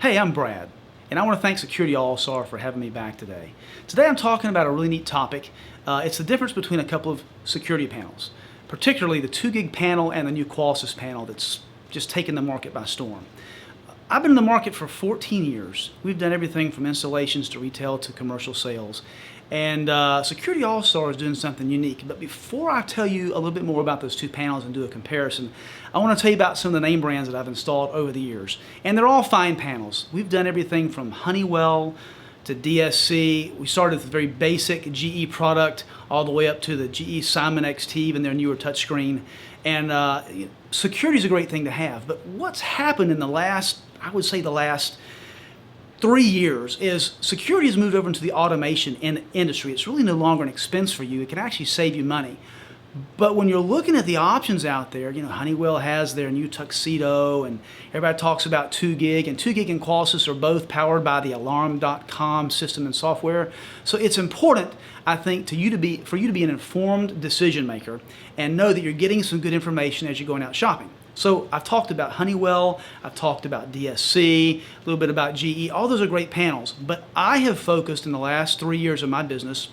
Hey, I'm Brad, and I want to thank Security AllStar for having me back today. Today I'm talking about a really neat topic. It's the difference between a couple of security panels, particularly the 2 gig panel and the new Qolsys panel that's just taken the market by storm. I've been in the market for 14 years. We've done everything from installations to retail to commercial sales. And Security AllStar is doing something unique. But before I tell you a little bit more about those two panels and do a comparison, I want to tell you about some of the name brands that I've installed over the years. And they're all fine panels. We've done everything from Honeywell to DSC. We started with a very basic GE product all the way up to the GE Simon XT, even their newer touchscreen. And security is a great thing to have. But what's happened in the last, I would say the last 3 years, is security has moved over into the automation industry. It's really no longer an expense for you. It can actually save you money. But when you're looking at the options out there, you know, Honeywell has their new Tuxedo, and everybody talks about 2 gig, and 2 gig and Qolsys are both powered by the Alarm.com system and software. So it's important, I think, for you to be an informed decision maker and know that you're getting some good information as you're going out shopping. So I've talked about Honeywell, I've talked about DSC, a little bit about GE. All those are great panels, but I have focused in the last 3 years of my business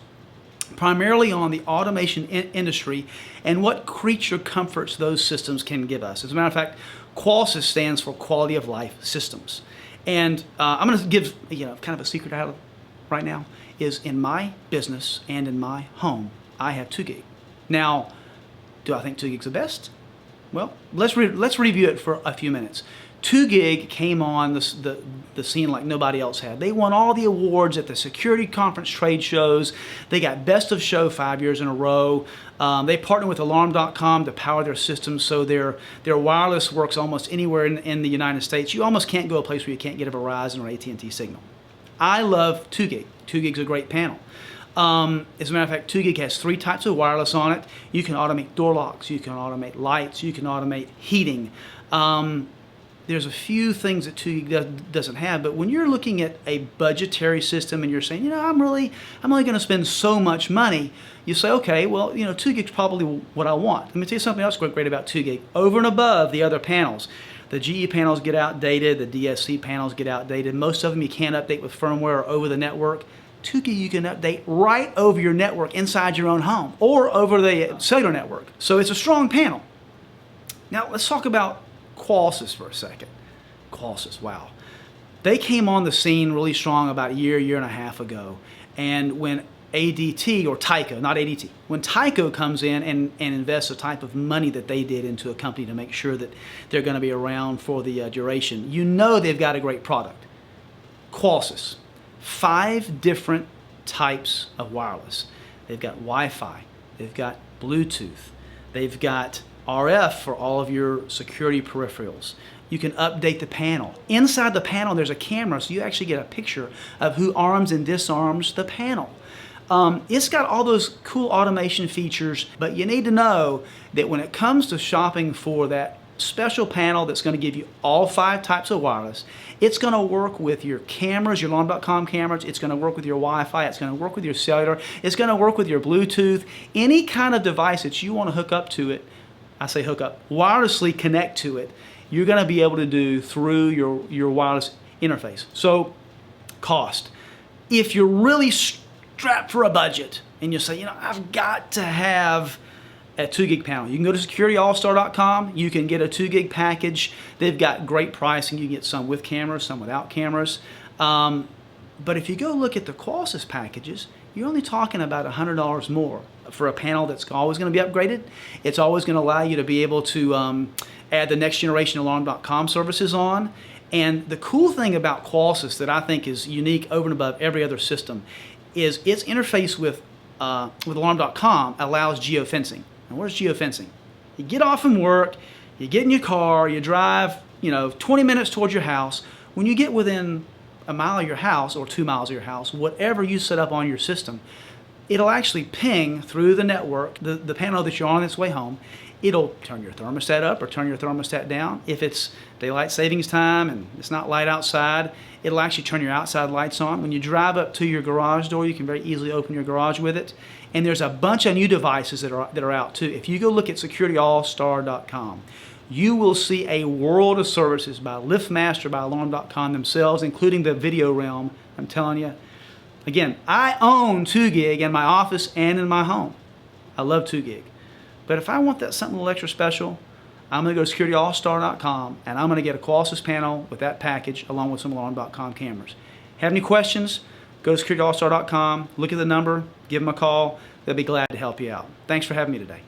primarily on the automation industry and what creature comforts those systems can give us. As a matter of fact, Qolsys stands for Quality of Life Systems. And I'm going to give kind of a secret out right now, is in my business and in my home, I have 2 gig. Now, do I think 2 gig's the best? Well, let's review it for a few minutes. 2 gig came on the scene like nobody else had. They won all the awards at the security conference trade shows. They got best of show 5 years in a row. They partnered with Alarm.com to power their systems, so their wireless works almost anywhere in the United States. You almost can't go a place where you can't get a Verizon or AT&T signal. I love 2 gig. 2 gig's a great panel. As a matter of fact, 2 gig has 3 types of wireless on it. You can automate door locks, you can automate lights, you can automate heating. There's a few things that 2 gig doesn't have, but when you're looking at a budgetary system and you're saying, you know, I'm only going to spend so much money, you say, okay, well, 2 gig's probably what I want. Let me tell you something else great about 2 gig. Over and above the other panels, the GE panels get outdated, the DSC panels get outdated. Most of them you can't update with firmware or over the network. 2 gig you can update right over your network inside your own home or over the cellular network. So it's a strong panel. Now let's talk about Qolsys for a second. Qolsys, wow. They came on the scene really strong about a year and a half ago. And when ADT, or Tyco, not ADT, when Tyco comes in and invests the type of money that they did into a company to make sure that they're going to be around for the duration, you know they've got a great product. Qolsys. 5 different types of wireless. They've got Wi-Fi, they've got Bluetooth, they've got RF for all of your security peripherals. You can update the panel. Inside the panel there's a camera, so you actually get a picture of who arms and disarms the panel. It's got all those cool automation features, but you need to know that when it comes to shopping for that special panel that's going to give you all 5 types of wireless, it's going to work with your cameras, your Alarm.com cameras, it's going to work with your Wi-Fi, it's going to work with your cellular, it's going to work with your Bluetooth, any kind of device that you want to hook up to it. I say hook up, wirelessly connect to it, you're going to be able to do through your wireless interface. So, cost. If you're really strapped for a budget and you say, I've got to have a 2 gig panel, you can go to securityallstar.com. You can get a 2 gig package. They've got great pricing. You can get some with cameras, some without cameras. But if you go look at the Qolsys packages, you're only talking about $100 more for a panel that's always going to be upgraded. It's always going to allow you to be able to add the next generation Alarm.com services on. And the cool thing about Qolsys that I think is unique over and above every other system is its interface with Alarm.com allows geofencing. Now, where's geofencing? You get off from work, you get in your car, you drive 20 minutes towards your house. When you get within a mile of your house or 2 miles of your house, whatever you set up on your system, it'll actually ping through the network, the panel that you're on its way home. It'll turn your thermostat up or turn your thermostat down. If it's daylight savings time and it's not light outside, it'll actually turn your outside lights on. When you drive up to your garage door, you can very easily open your garage with it. And there's a bunch of new devices that are out too. If you go look at securityallstar.com, you will see a world of services by LiftMaster, by Alarm.com themselves, including the video realm. I'm telling you. Again, I own 2GIG in my office and in my home. I love 2GIG. But if I want that something a little extra special, I'm going to go to SecurityAllStar.com and I'm going to get a Qolsys panel with that package along with some Alarm.com cameras. Have any questions? Go to SecurityAllStar.com, look at the number, give them a call. They'll be glad to help you out. Thanks for having me today.